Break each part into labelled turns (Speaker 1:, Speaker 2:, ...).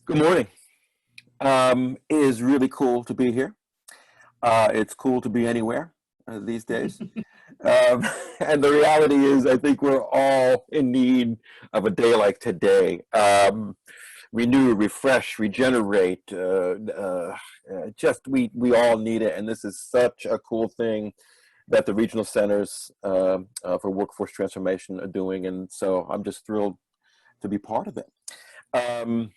Speaker 1: Good morning. It is really cool to be here. It's cool to be anywhere these days. Um, and the reality is, I think we're all in need of a day like today. Renew, refresh, regenerate. Just we all need it, and this is such a cool thing that the regional centers for workforce transformation are doing, and so I'm just thrilled to be part of it. Um,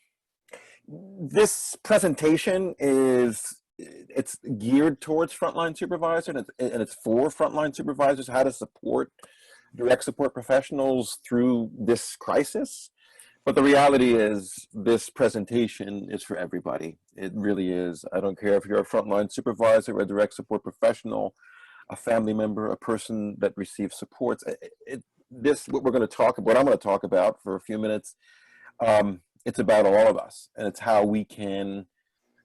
Speaker 1: this presentation it's geared towards frontline supervisors, and it's for frontline supervisors, how to support direct support professionals through this crisis. But the reality is this presentation is for everybody. It really is. I don't care if you're a frontline supervisor, a direct support professional, a family member, a person that receives supports. This, what we're going to talk about, what I'm going to talk about for a few minutes, it's about all of us, and it's how we can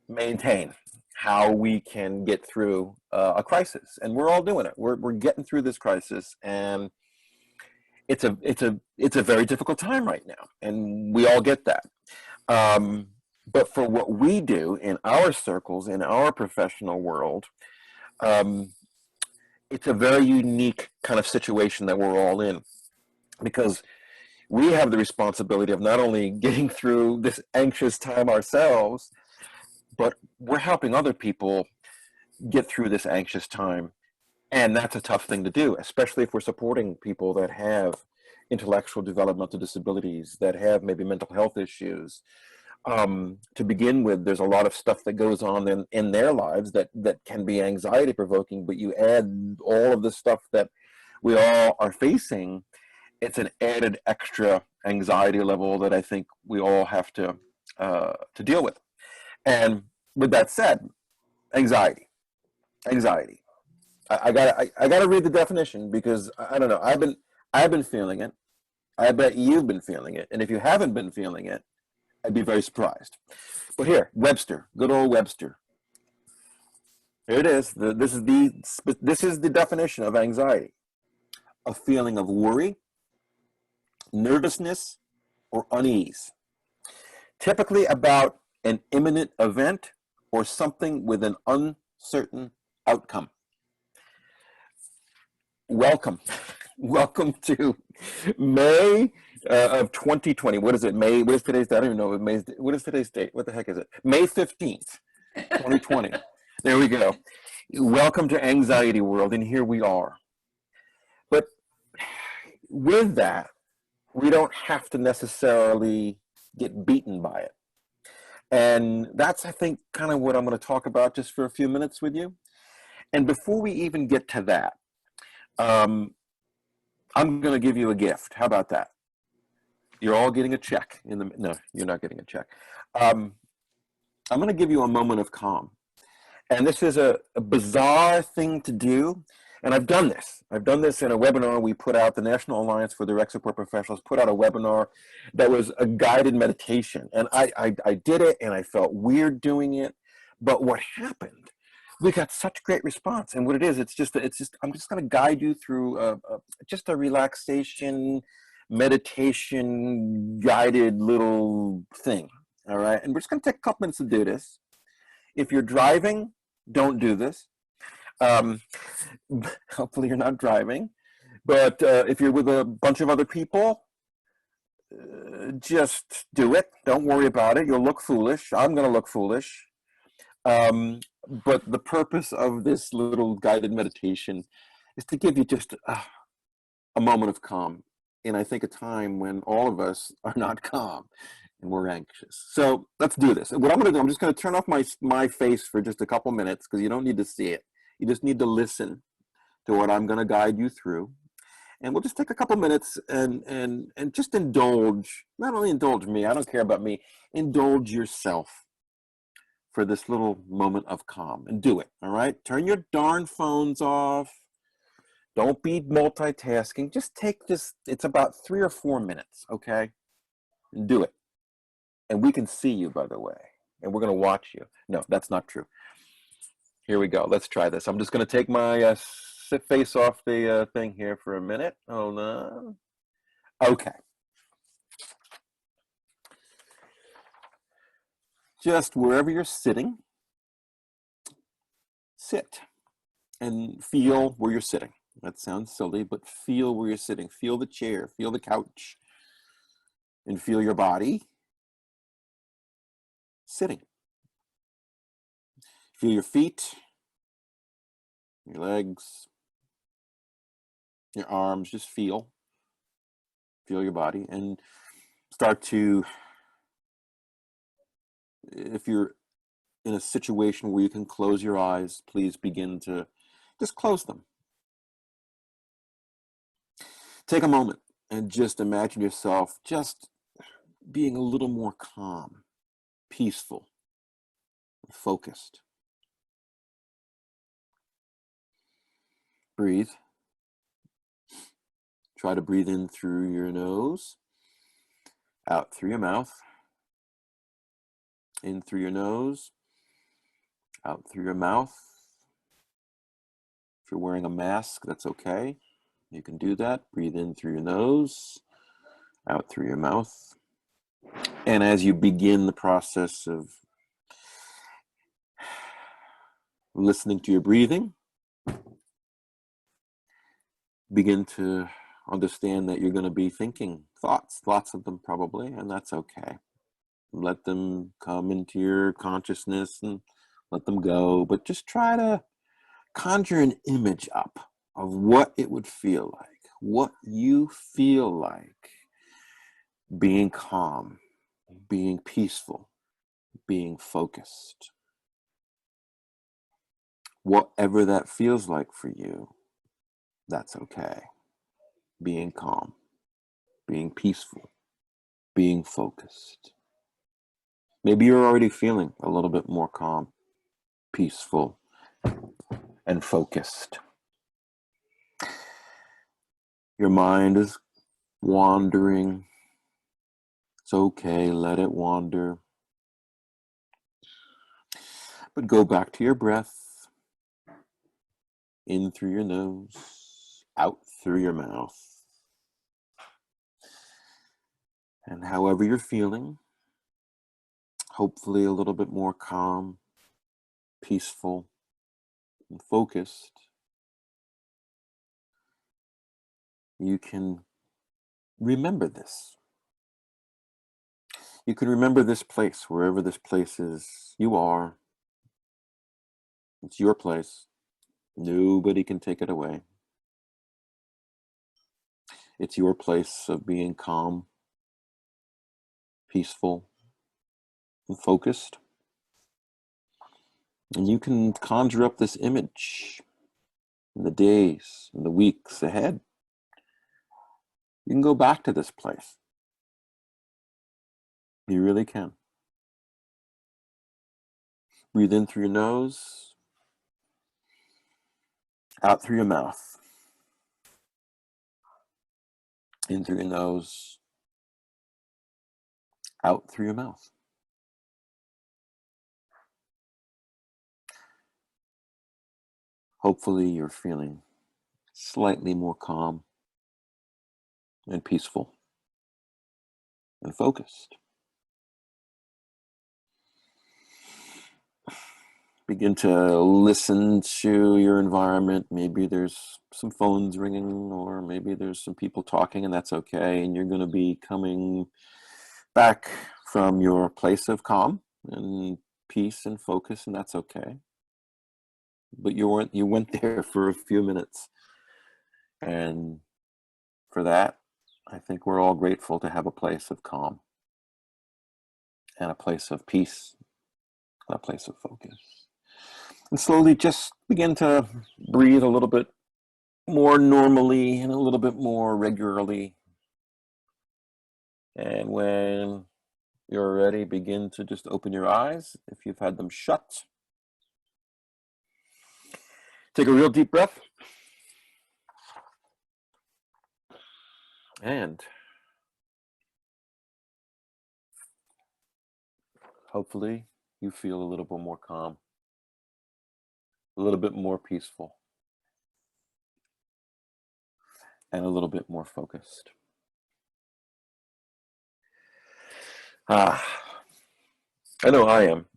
Speaker 1: maintain, how we can get through a crisis, and we're all doing it. We're getting through this crisis, and it's a very difficult time right now, and we all get that. But for what we do in our circles, in our professional world, it's a very unique kind of situation that we're all in, because we have the responsibility of not only getting through this anxious time ourselves, but we're helping other people get through this anxious time. And that's a tough thing to do, especially if we're supporting people that have intellectual developmental disabilities, that have maybe mental health issues. To begin with, there's a lot of stuff that goes on in their lives that can be anxiety provoking, but you add all of the stuff that we all are facing, it's an added extra anxiety level that I think we all have to deal with. And with that said, anxiety. I gotta read the definition, because I don't know. I've been feeling it. I bet you've been feeling it. And if you haven't been feeling it, I'd be very surprised. But here, Webster, good old Webster. Here it is. This is the definition of anxiety: a feeling of worry, nervousness, or unease, typically about an imminent event or something with an uncertain outcome. Welcome. Welcome to May of 2020. What is it? May? What is today's date? I don't even know. What is today's date? What the heck is it? May 15th, 2020. There we go. Welcome to Anxiety World, and here we are. But with that, we don't have to necessarily get beaten by it. And that's, I think, kind of what I'm going to talk about just for a few minutes with you. And before we even get to that, I'm going to give you a gift. How about that? You're all getting a check. No, you're not getting a check. I'm going to give you a moment of calm. And this is a bizarre thing to do. And I've done this. I've done this in a webinar we put out. The National Alliance for Direct Support Professionals put out a webinar that was a guided meditation. And I did it, and I felt weird doing it. But what happened, we got such great response. And what it is, I'm just going to guide you through just a relaxation, meditation, guided little thing. All right. And we're just going to take a couple minutes to do this. If you're driving, don't do this. Hopefully you're not driving, but if you're with a bunch of other people, just do it. Don't worry about it. You'll look foolish. I'm going to look foolish. But the purpose of this little guided meditation is to give you just a moment of calm, and I think a time when all of us are not calm and we're anxious. So let's do this. And what I'm going to do, I'm just going to turn off my face for just a couple minutes, because you don't need to see it. You just need to listen to what I'm going to guide you through. And we'll just take a couple minutes and just indulge, not only indulge me, I don't care about me, indulge yourself for this little moment of calm, and do it. All right. Turn your darn phones off. Don't be multitasking. Just take this. It's about 3 or 4 minutes. Okay. And do it. And we can see you, by the way, and we're going to watch you. No, that's not true. Here we go. Let's try this. I'm just going to take my face off the thing here for a minute. Hold on. Okay. just wherever you're sitting, sit and feel where you're sitting. That sounds silly, but feel where you're sitting. Feel the chair, feel the couch, and feel your body sitting. Feel your feet, your legs, your arms. Just feel your body, and start to, if you're in a situation where you can close your eyes, please begin to just close them. Take a moment and just imagine yourself just being a little more calm, peaceful, focused. Breathe. Try to breathe in through your nose, out through your mouth, in through your nose, out through your mouth. If you're wearing a mask, that's okay. You can do that. Breathe in through your nose, out through your mouth. And as you begin the process of listening to your breathing, begin to understand that you're going to be thinking thoughts, lots of them probably, and that's okay. Let them come into your consciousness and let them go, but just try to conjure an image up of what it would feel like, what you feel like being calm, being peaceful, being focused. Whatever that feels like for you, that's okay. Being calm, being peaceful, being focused. Maybe you're already feeling a little bit more calm, peaceful, and focused. Your mind is wandering. It's okay, let it wander. But go back to your breath. In through your nose, out through your mouth. And however you're feeling, hopefully a little bit more calm, peaceful, and focused, you can remember this. You can remember this place, wherever this place is, you are. It's your place. Nobody can take it away. It's your place of being calm, peaceful, and focused. And you can conjure up this image in the days and the weeks ahead. You can go back to this place. You really can. Breathe in through your nose, out through your mouth. In through your nose, out through your mouth. Hopefully you're feeling slightly more calm and peaceful and focused. Begin to listen to your environment. Maybe there's some phones ringing, or maybe there's some people talking, and that's okay. And you're going to be coming back from your place of calm and peace and focus, and that's okay. But you went there for a few minutes, and for that, I think we're all grateful to have a place of calm and a place of peace and a place of focus. And slowly just begin to breathe a little bit more normally and a little bit more regularly. And when you're ready, begin to just open your eyes if you've had them shut. Take a real deep breath. And hopefully you feel a little bit more calm, a little bit more peaceful, and a little bit more focused. I know I am.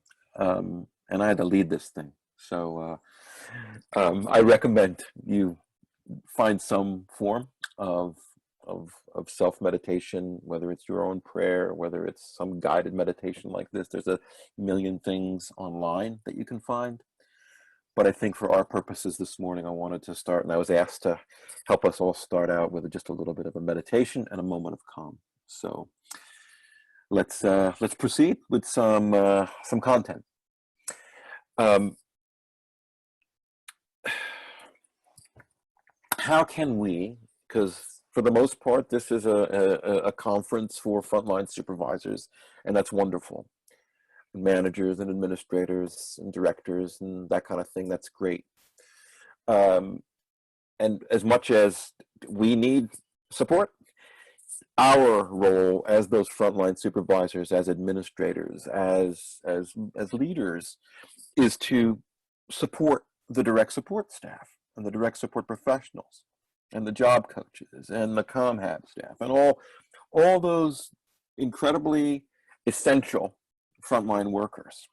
Speaker 1: And I had to lead this thing. So I recommend you find some form of of self-meditation, whether it's your own prayer, whether it's some guided meditation like this. There's a million things online that you can find. But I think for our purposes this morning, I wanted to start, and I was asked to help us all start out with just a little bit of a meditation and a moment of calm. So let's proceed with some content. How can we, because for the most part, this is a conference for frontline supervisors, and that's wonderful. Managers and administrators and directors and that kind of thing, that's great. And as much as we need support, our role as those frontline supervisors, as administrators, as leaders, is to support the direct support staff and the direct support professionals and the job coaches and the ComHab staff and all those incredibly essential frontline workers.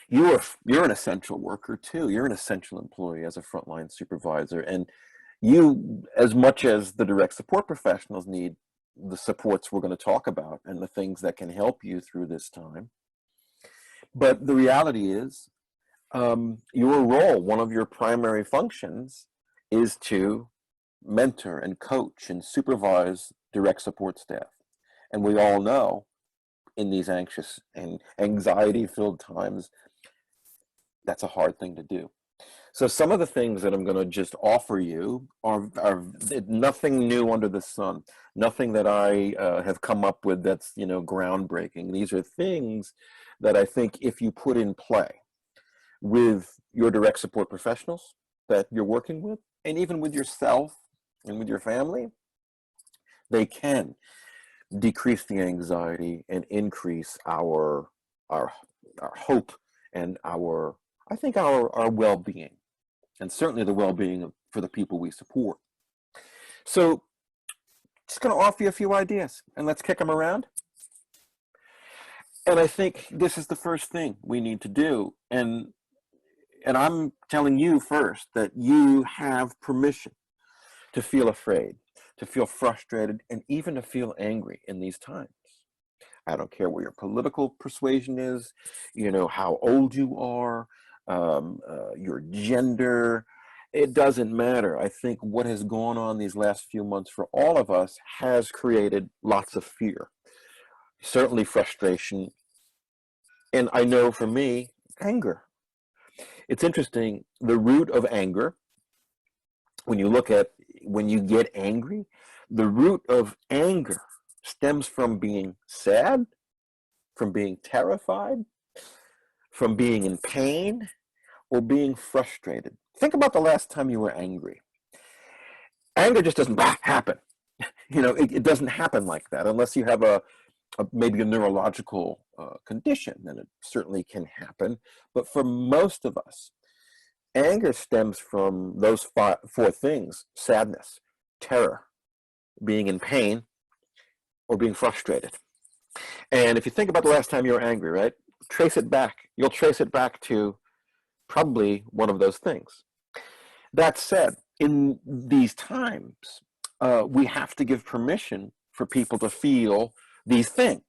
Speaker 1: You're an essential worker too. You're an essential employee as a frontline supervisor, and you, as much as the direct support professionals, need the supports we're going to talk about and the things that can help you through this time. But the reality is, your role, one of your primary functions, is to mentor and coach and supervise direct support staff. And we all know in these anxious and anxiety-filled times, that's a hard thing to do. So some of the things that I'm going to just offer you are nothing new under the sun, nothing that I have come up with that's, groundbreaking. These are things that I think if you put in play with your direct support professionals that you're working with, and even with yourself and with your family, they can decrease the anxiety and increase our hope and our well-being, and certainly the well-being for the people we support. So just going to offer you a few ideas, and let's kick them around. And I think this is the first thing we need to do. And I'm telling you first that you have permission to feel afraid, to feel frustrated, and even to feel angry in these times. I don't care what your political persuasion is, how old you are, your gender. It doesn't matter. I think what has gone on these last few months for all of us has created lots of fear, certainly frustration, and I know for me, anger. It's interesting, the root of anger, when you get angry, the root of anger stems from being sad, from being terrified, from being in pain, or being frustrated. Think about the last time you were angry. Anger just doesn't happen. It doesn't happen like that unless you have maybe a neurological condition, then it certainly can happen. But for most of us, anger stems from those four things: sadness, terror, being in pain, or being frustrated. And if you think about the last time you were angry, right, trace it back. You'll trace it back to probably one of those things. That said, in these times, we have to give permission for people to feel these things.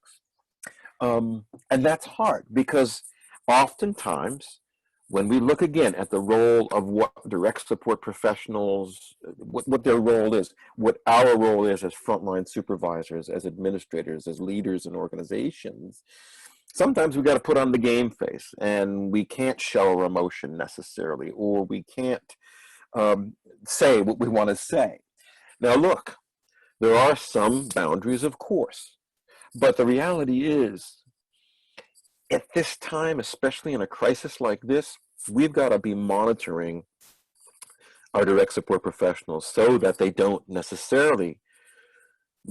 Speaker 1: And that's hard because oftentimes when we look again at the role of what direct support professionals, what their role is, what our role is as frontline supervisors, as administrators, as leaders in organizations, sometimes we got to put on the game face, and we can't show our emotion necessarily, or we can't say what we want to say. Now look, there are some boundaries, of course, but the reality is, at this time, especially in a crisis like this, we've got to be monitoring our direct support professionals so that they don't necessarily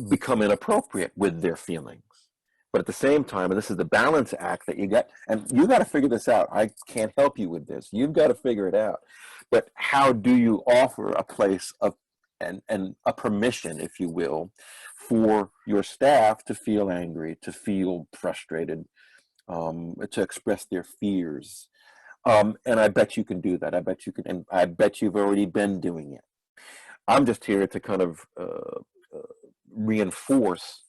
Speaker 1: become inappropriate with their feelings. But at the same time, and this is the balance act that you got, and you got to figure this out. I can't help you with this. You've got to figure it out. But how do you offer a place of and a permission, if you will, for your staff to feel angry, to feel frustrated, to express their fears. And I bet you can do that. I bet you can, and I bet you've already been doing it. I'm just here to kind of reinforce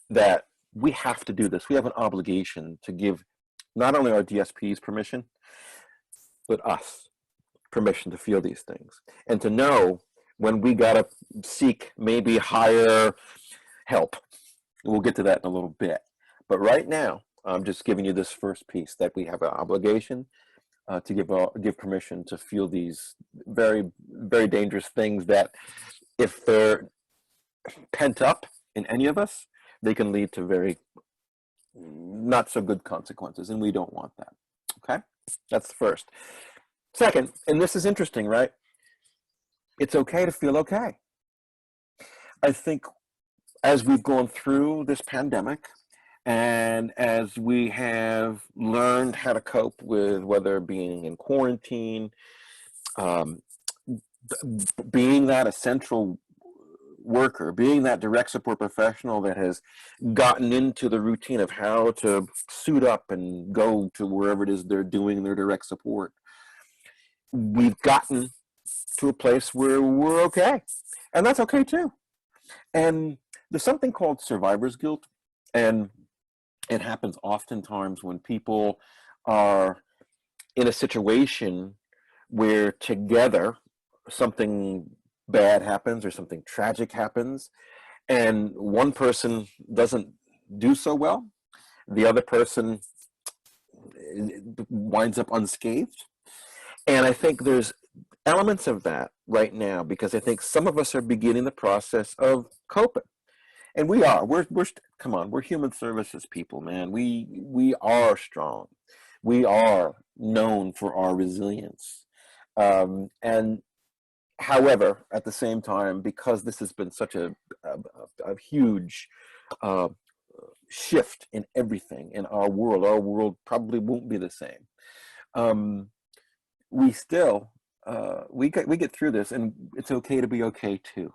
Speaker 1: that we have to do this. We have an obligation to give not only our DSPs permission, but us permission to feel these things and to know when we gotta seek maybe higher help. We'll get to that in a little bit. But right now, I'm just giving you this first piece that we have an obligation to give permission to feel these very, very dangerous things that, if they're pent up in any of us, they can lead to very not so good consequences, and we don't want that. Okay, that's the first. Second, and this is interesting, right? It's okay to feel okay. I think as we've gone through this pandemic, and as we have learned how to cope with whether being in quarantine, being that essential worker, being that direct support professional that has gotten into the routine of how to suit up and go to wherever it is they're doing their direct support, we've gotten to a place where we're okay. And that's okay too. And there's something called survivor's guilt. And it happens oftentimes when people are in a situation where together something bad happens or something tragic happens, and one person doesn't do so well, the other person winds up unscathed. And I think there's elements of that right now, because I think some of us are beginning the process of coping. And we are. We're come on, we're human services people, man. We are strong. We are known for our resilience. And however, at the same time, because this has been such a huge shift in everything in our world probably won't be the same. We still we get through this, and it's okay to be okay too.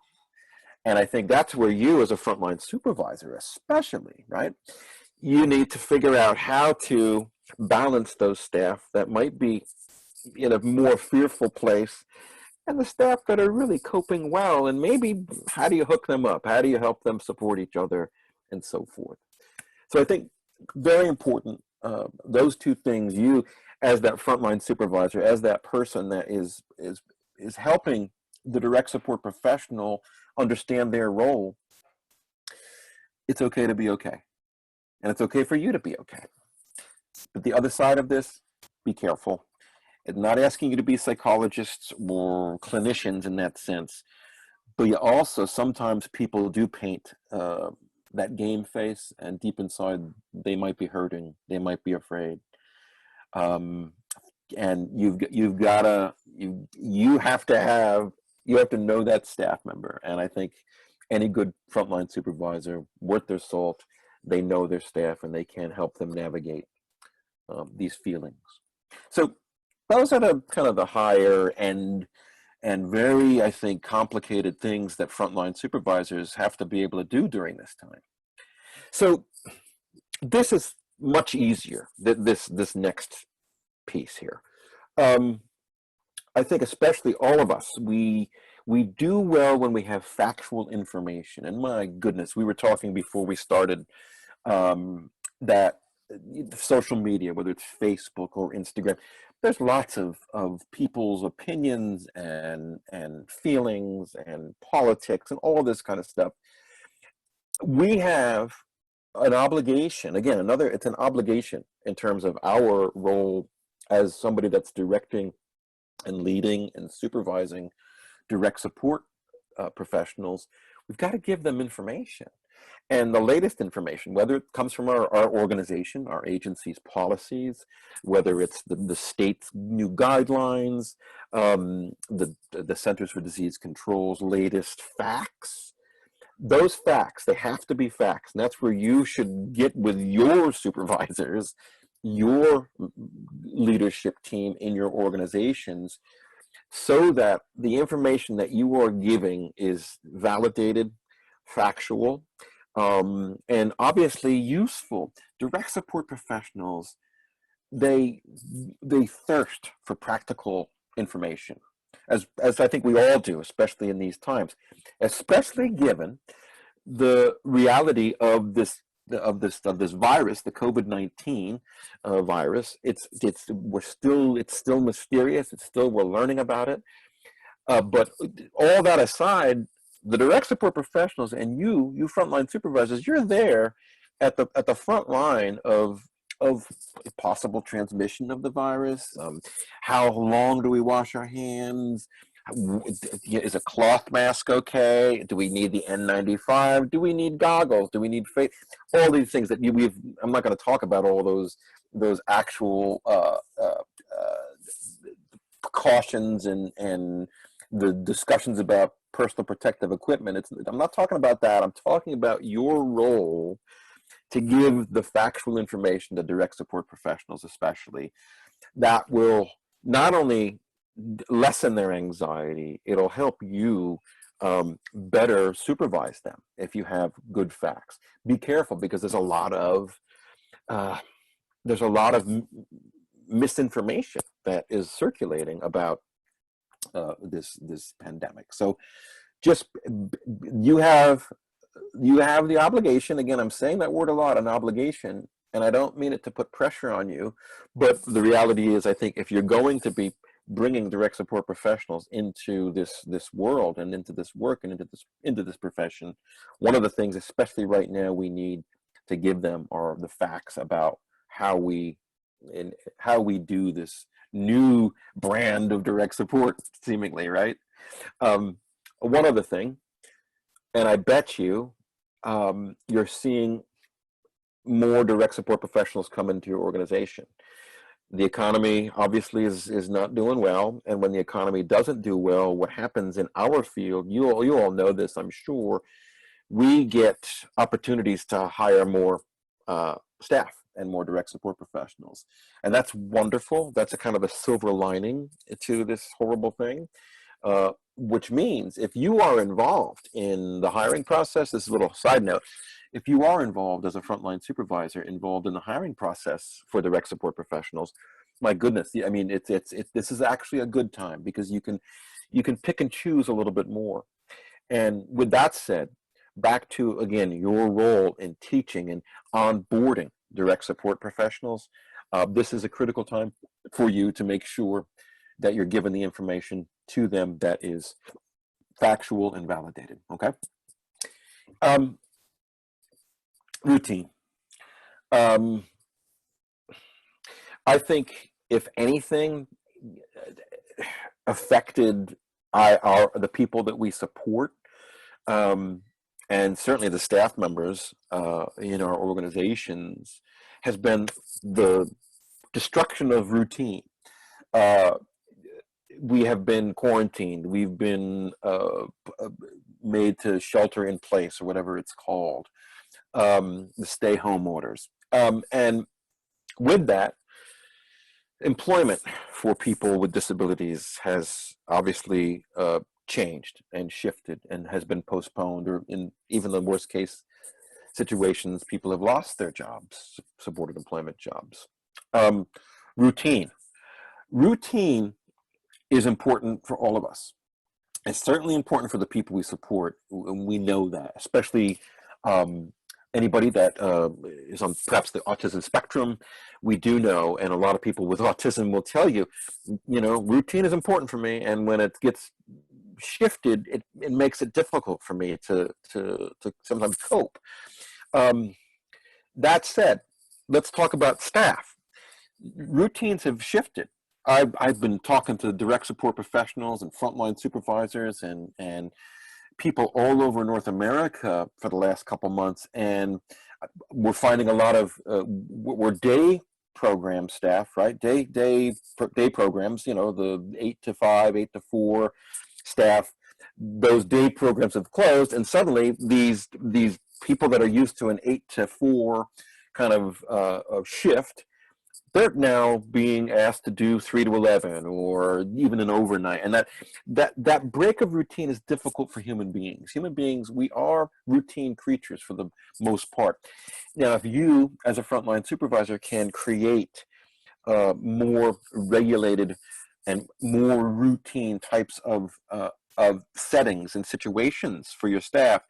Speaker 1: And I think that's where you, as a frontline supervisor especially, right, you need to figure out how to balance those staff that might be in a more fearful place and the staff that are really coping well, and maybe how do you hook them up? How do you help them support each other and so forth? So I think very important, those two things, you as that frontline supervisor, as that person that is helping the direct support professional understand their role, it's okay to be okay. And it's okay for you to be okay. But the other side of this, be careful. I'm not asking you to be psychologists or clinicians in that sense, but you also, sometimes people do paint that game face, and deep inside they might be hurting, they might be afraid. And you have to know that staff member. And I think any good frontline supervisor worth their salt, they know their staff and they can help them navigate these feelings. So those are the kind of the higher end and very, I think, complicated things that frontline supervisors have to be able to do during this time. So this is much easier, this next piece here. I think especially all of us, we do well when we have factual information. And my goodness, we were talking before we started that social media, whether it's Facebook or Instagram, there's lots of people's opinions and feelings and politics and all this kind of stuff. We have an obligation, again, it's an obligation in terms of our role as somebody that's directing and leading and supervising direct support professionals. We've got to give them information. And the latest information, whether it comes from our organization, our agency's policies, whether it's the state's new guidelines, the Centers for Disease Control's latest facts, those facts, they have to be facts. And that's where you should get with your supervisors, your leadership team in your organizations, so that the information that you are giving is validated, factual, and obviously useful. Direct support professionals, they they thirst for practical information, as I think we all do, especially in these times, especially given the reality of this virus, the COVID-19 virus. It's still mysterious. It's still, we're learning about it. But all that aside, the direct support professionals and you frontline supervisors, you're there at the front line of possible transmission of the virus. How long do we wash our hands? Is a cloth mask okay? Do we need the N95? Do we need goggles? Do we need face? All these things that we've. I'm not going to talk about all those actual precautions and the discussions about personal protective equipment. I'm not talking about that. I'm talking about your role to give the factual information to direct support professionals, especially, that will not only lessen their anxiety, it'll help you better supervise them if you have good facts. Be careful, because there's a lot of misinformation that is circulating about this pandemic. So just you have the obligation. Again, I'm saying that word a lot, an obligation, and I don't mean it to put pressure on you, but the reality is, I think if you're going to be bringing direct support professionals into this world and into this work and into this profession, one of the things, especially right now, we need to give them are the facts about how we do this new brand of direct support, seemingly, right? One other thing, and I bet you're seeing more direct support professionals come into your organization. The economy obviously is not doing well, and when the economy doesn't do well, what happens in our field, you all know this, I'm sure, we get opportunities to hire more staff and more direct support professionals, and that's wonderful. That's a kind of a silver lining to this horrible thing. Which means if you are involved in the hiring process, this is a little side note, if you are involved as a frontline supervisor, involved in the hiring process for direct support professionals, my goodness, I mean, this is actually a good time, because you can pick and choose a little bit more. And with that said, back to, again, your role in teaching and onboarding direct support professionals, this is a critical time for you to make sure that you're given the information to them that is factual and validated, okay? Routine. I think, if anything, affected the people that we support, and certainly the staff members in our organizations, has been the destruction of routine. We have been quarantined. We've been made to shelter in place, or whatever it's called, the stay-home orders. And with that, employment for people with disabilities has obviously changed and shifted and has been postponed, or in even the worst case situations, people have lost their jobs, supported employment jobs. Routine is important for all of us. It's certainly important for the people we support, and we know that, especially anybody that is on perhaps the autism spectrum. We do know, and a lot of people with autism will tell you, routine is important for me, and when it gets shifted, it makes it difficult for me to sometimes cope. That said, let's talk about staff. Routines have shifted. I've been talking to direct support professionals and frontline supervisors and people all over North America for the last couple months, and we're finding a lot of we're day program staff, right? Day programs. The 8 to 5, 8 to 4 staff. Those day programs have closed, and suddenly these people that are used to an 8 to 4 kind of shift they're now being asked to do 3 to 11 or even an overnight. And that break of routine is difficult for human beings. Human beings, we are routine creatures for the most part. Now, if you, as a frontline supervisor, can create more regulated and more routine types of settings and situations for your staff,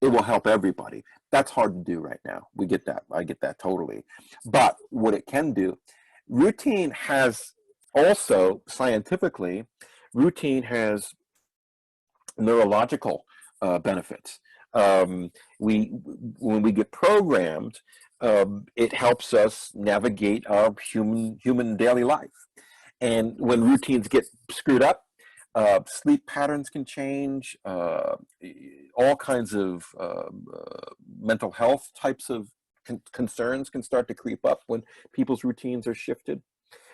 Speaker 1: it will help everybody. That's hard to do right now. We get that. I get that totally. But what it can do, routine has also, scientifically, routine has neurological benefits. When we get programmed, it helps us navigate our human daily life. And when routines get screwed up, sleep patterns can change, all kinds of mental health types of concerns can start to creep up when people's routines are shifted,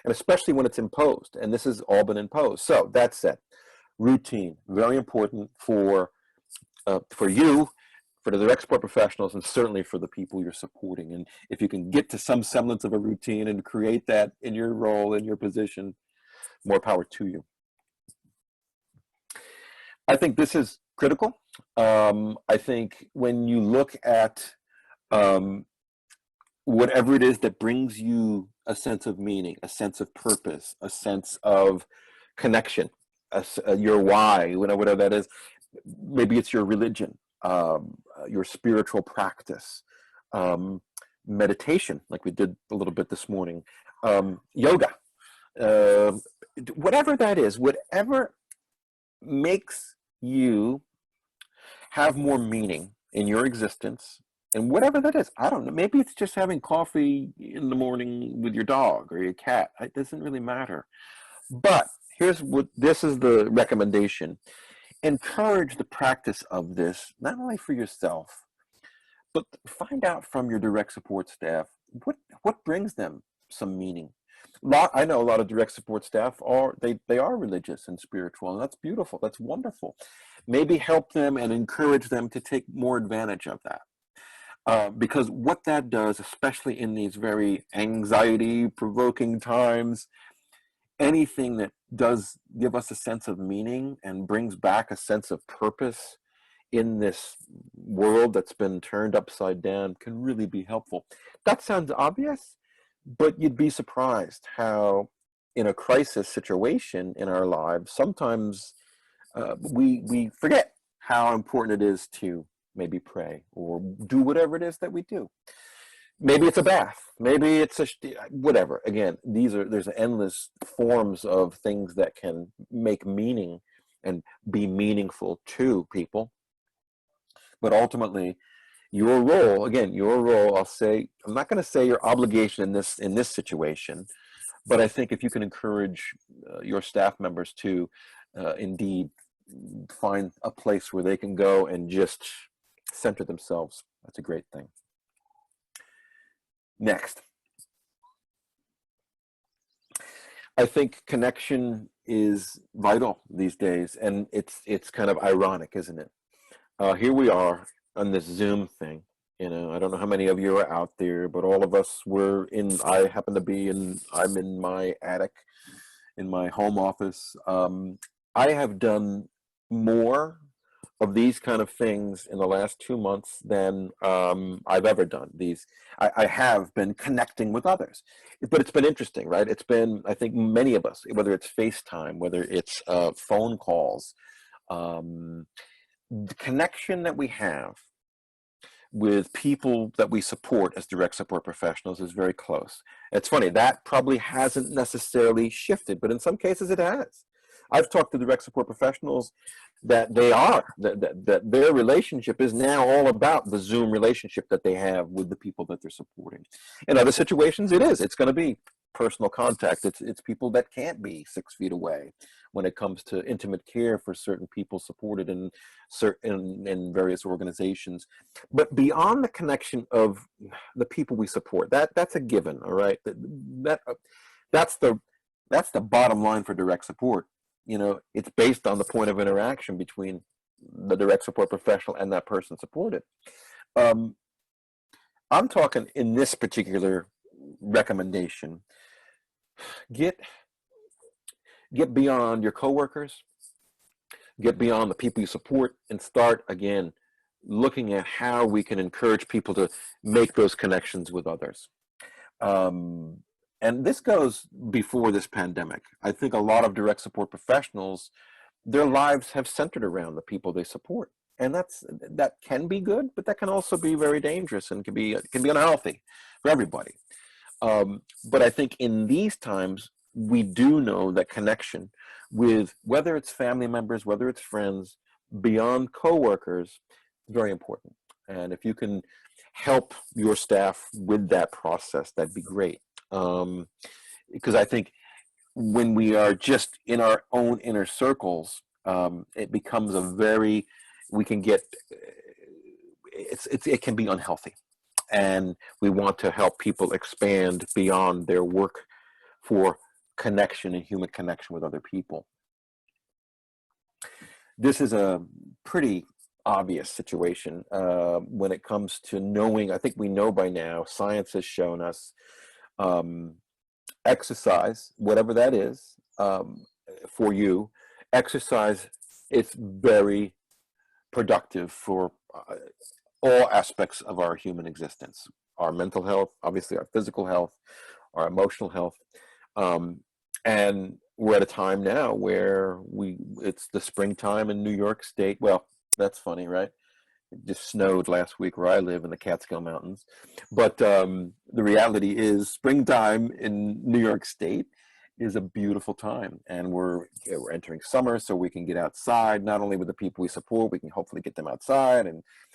Speaker 1: and especially when it's imposed, and this has all been imposed. So that said, routine, very important for you, for the direct support professionals, and certainly for the people you're supporting. And if you can get to some semblance of a routine and create that in your role, in your position, more power to you. I think this is critical. I think when you look at whatever it is that brings you a sense of meaning, a sense of purpose, a sense of connection, your why, whatever that is, maybe it's your religion, your spiritual practice, meditation, like we did a little bit this morning, yoga, whatever that is, whatever makes you have more meaning in your existence, and whatever that is, I don't know, maybe it's just having coffee in the morning with your dog or your cat. It doesn't really matter. But this is the recommendation. Encourage the practice of this, not only for yourself, but find out from your direct support staff what brings them some meaning. I know a lot of direct support staff are religious and spiritual, and that's beautiful. That's wonderful. Maybe help them and encourage them to take more advantage of that. Because what that does, especially in these very anxiety-provoking times, anything that does give us a sense of meaning and brings back a sense of purpose in this world that's been turned upside down can really be helpful. That sounds obvious, but you'd be surprised how in a crisis situation in our lives, sometimes we forget how important it is to maybe pray or do whatever it is that we do. Maybe it's a bath, maybe it's whatever. Again, there's endless forms of things that can make meaning and be meaningful to people. But ultimately, your role, I'll say, I'm not going to say your obligation in this situation, but I think if you can encourage your staff members to indeed find a place where they can go and just center themselves, that's a great thing. Next, I think connection is vital these days, and it's kind of ironic, isn't it? Here we are on this Zoom thing. I don't know how many of you are out there, but all of us I happen to be I'm in my attic, in my home office. I have done more of these kind of things in the last 2 months than I've ever done. I have been connecting with others, but it's been interesting, right? It's been, I think many of us, whether it's FaceTime, whether it's phone calls, the connection that we have with people that we support as direct support professionals is very close. It's funny, that probably hasn't necessarily shifted, but in some cases it has. I've talked to direct support professionals that that their relationship is now all about the Zoom relationship that they have with the people that they're supporting. In other situations, it's going to be personal contact. It's people that can't be 6 feet away when it comes to intimate care for certain people supported in various organizations. But beyond the connection of the people we support, that's a given, all right? That's the bottom line for direct support. It's based on the point of interaction between the direct support professional and that person supported. I'm talking in this particular recommendation, get beyond your coworkers, get beyond the people you support, and start again looking at how we can encourage people to make those connections with others. And this goes before this pandemic. I think a lot of direct support professionals, their lives have centered around the people they support. And that can be good, but that can also be very dangerous and can be unhealthy for everybody. But I think in these times, we do know that connection with, whether it's family members, whether it's friends, beyond coworkers, very important. And if you can help your staff with that process, that'd be great. Because I think when we are just in our own inner circles, it becomes we can get, it can be unhealthy. And we want to help people expand beyond their work for connection and human connection with other people. This is a pretty obvious situation when it comes to knowing. I think we know by now, science has shown us exercise, whatever that is, for you, exercise is very productive for all aspects of our human existence, our mental health, obviously our physical health, our emotional health. And we're at a time now where it's the springtime in New York State. Well, that's funny, right? It just snowed last week where I live in the Catskill Mountains. But the reality is springtime in New York State is a beautiful time. And we're entering summer, so we can get outside, not only with the people we support, we can hopefully get them outside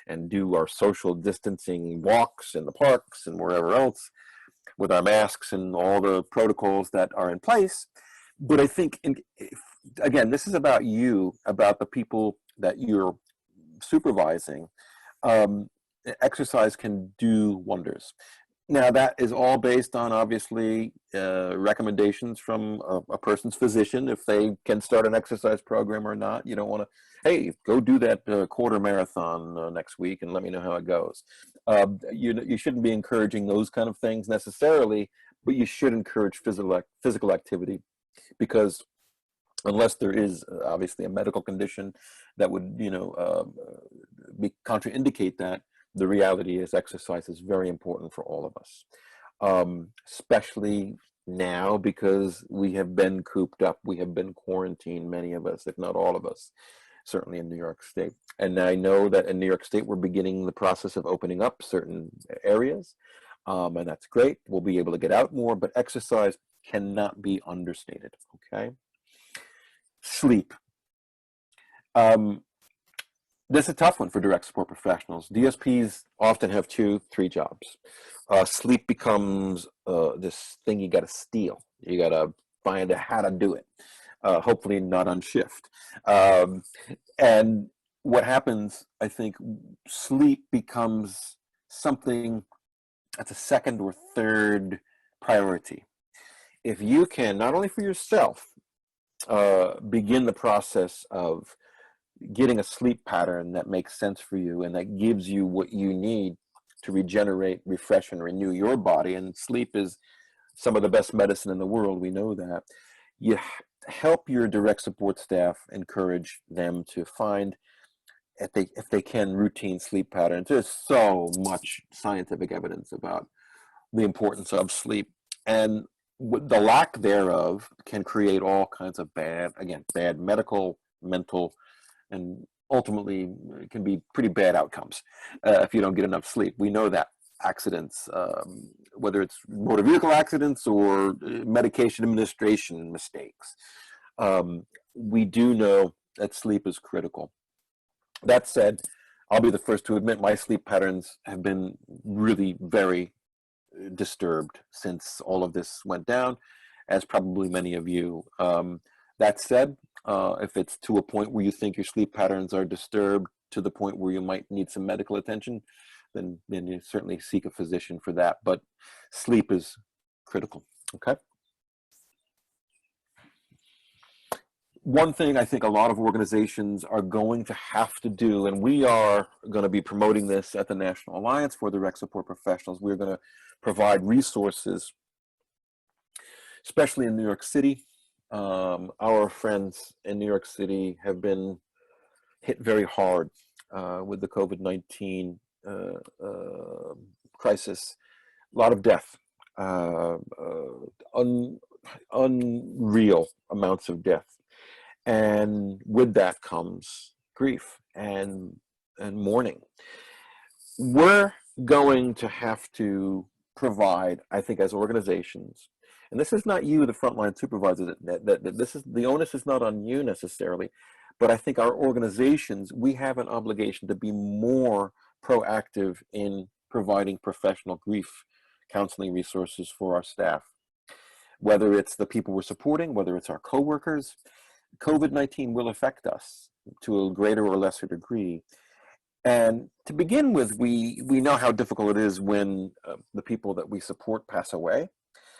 Speaker 1: and do our social distancing walks in the parks and wherever else with our masks and all the protocols that are in place. But I think, again, this is about you, about the people that you're supervising. Exercise can do wonders. Now, that is all based on, obviously, recommendations from a person's physician, if they can start an exercise program or not. You don't want to, hey, go do that quarter marathon next week and let me know how it goes. You shouldn't be encouraging those kind of things necessarily, but you should encourage physical activity, because unless there is obviously a medical condition that would, contraindicate that, the reality is exercise is very important for all of us, especially now because we have been cooped up, we have been quarantined, many of us, if not all of us, certainly in New York State. And I know that in New York State, we're beginning the process of opening up certain areas, and that's great. We'll be able to get out more, but exercise cannot be understated, okay? Sleep. This is a tough one for direct support professionals. DSPs often have 2-3 jobs. Sleep becomes this thing you got to steal. You got to find out how to do it, hopefully not on shift. And what happens, I think, sleep becomes something that's a second or third priority. If you can, not only for yourself, begin the process of getting a sleep pattern that makes sense for you and that gives you what you need to regenerate, refresh, and renew your body. And sleep is some of the best medicine in the world. We know that. You help your direct support staff, encourage them to find, if they can, routine sleep patterns. There's so much scientific evidence about the importance of sleep, and the lack thereof can create all kinds of bad medical, mental, and ultimately it can be pretty bad outcomes if you don't get enough sleep. We know that accidents, whether it's motor vehicle accidents or medication administration mistakes, we do know that sleep is critical. That said, I'll be the first to admit my sleep patterns have been really very disturbed since all of this went down, as probably many of you. That said, if it's to a point where you think your sleep patterns are disturbed to the point where you might need some medical attention, then you certainly seek a physician for that. But sleep is critical, okay? one thing I think a lot of organizations are going to have to do, and we are going to be promoting this at the National Alliance for Direct Support Professionals, we're going to provide resources, especially in New York City. Our friends in New York City have been hit very hard with the COVID-19 crisis. A lot of death, unreal amounts of death. And with that comes grief and mourning. We're going to have to provide, I think, as organizations, and this is not you, the frontline supervisor, that this is, the onus is not on you necessarily, but I think our organizations, we have an obligation to be more proactive in providing professional grief counseling resources for our staff. Whether it's the people we're supporting, whether it's our coworkers, COVID-19 will affect us to a greater or lesser degree. And to begin with, we know how difficult it is when the people that we support pass away.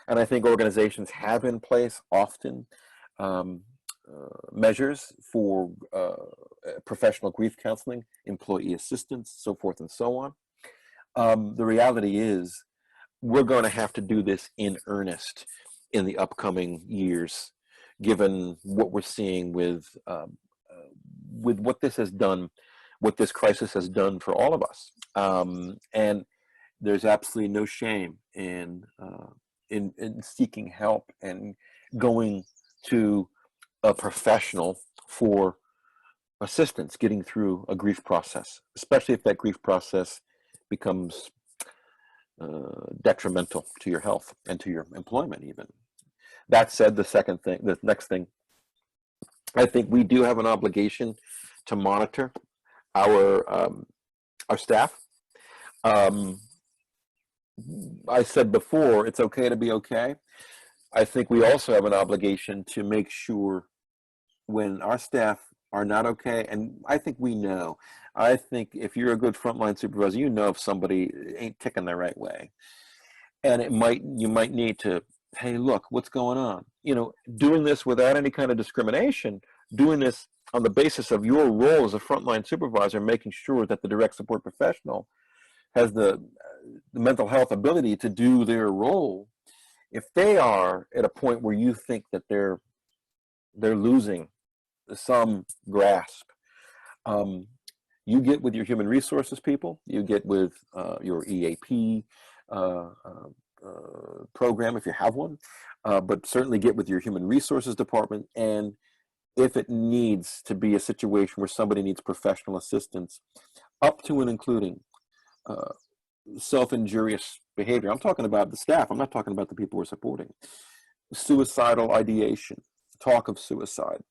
Speaker 1: And I think organizations have in place often measures for professional grief counseling, employee assistance, so forth and so on. The reality is we're going to have to do this in earnest in the upcoming years, given what we're seeing with what this has done, what this crisis has done for all of us. And there's absolutely no shame in seeking help and going to a professional for assistance, getting through a grief process, especially if that grief process becomes detrimental to your health and to your employment even. That said, the next thing, I think we do have an obligation to monitor our staff. I said before, it's okay to be okay. I think we also have an obligation to make sure when our staff are not okay, and I think we know. I think if you're a good frontline supervisor, you know if somebody ain't ticking the right way. And you might need to, hey, look, what's going on? You know, doing this without any kind of discrimination, doing this on the basis of your role as a frontline supervisor, making sure that the direct support professional has the mental health ability to do their role. If they are at a point where you think that they're losing some grasp, you get with your human resources people, you get with your EAP program if you have one, but certainly get with your human resources department. And if it needs to be a situation where somebody needs professional assistance, up to and including self-injurious behavior. I'm talking about the staff. I'm not talking about the people we're supporting. Suicidal ideation, talk of suicide.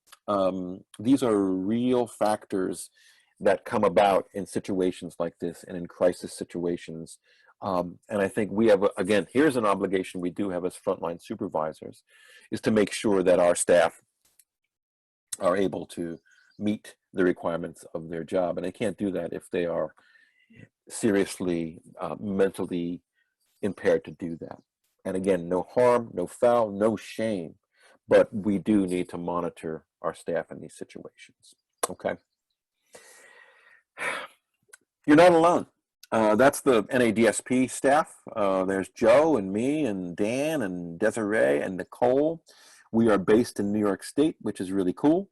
Speaker 1: These are real factors that come about in situations like this and in crisis situations. And I think we have, again, here's an obligation we do have as frontline supervisors, is to make sure that our staff are able to meet the requirements of their job. And they can't do that if they are seriously mentally impaired to do that. And again, no harm, no foul, no shame, but we do need to monitor our staff in these situations. Okay. You're not alone. That's the NADSP staff. There's Joe and me and Dan and Desiree and Nicole. We are based in New York State, which is really cool.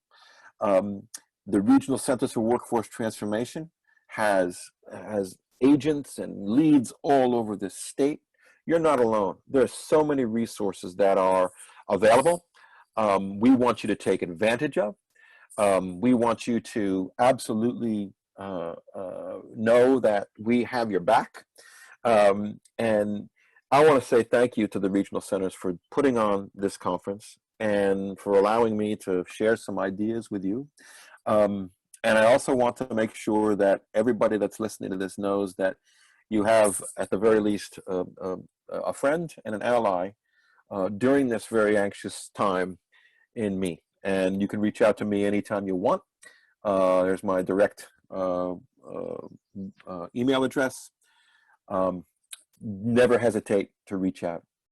Speaker 1: The Regional Centers for Workforce Transformation has agents and leads all over the state. You're not alone. There's so many resources that are available. We want you to take advantage of. We want you to absolutely know that we have your back. And I want to say thank you to the regional centers for putting on this conference and for allowing me to share some ideas with you. And I also want to make sure that everybody that's listening to this knows that you have, at the very least, a friend and an ally during this very anxious time in me. And you can reach out to me anytime you want. There's my direct email address. Never hesitate to reach out.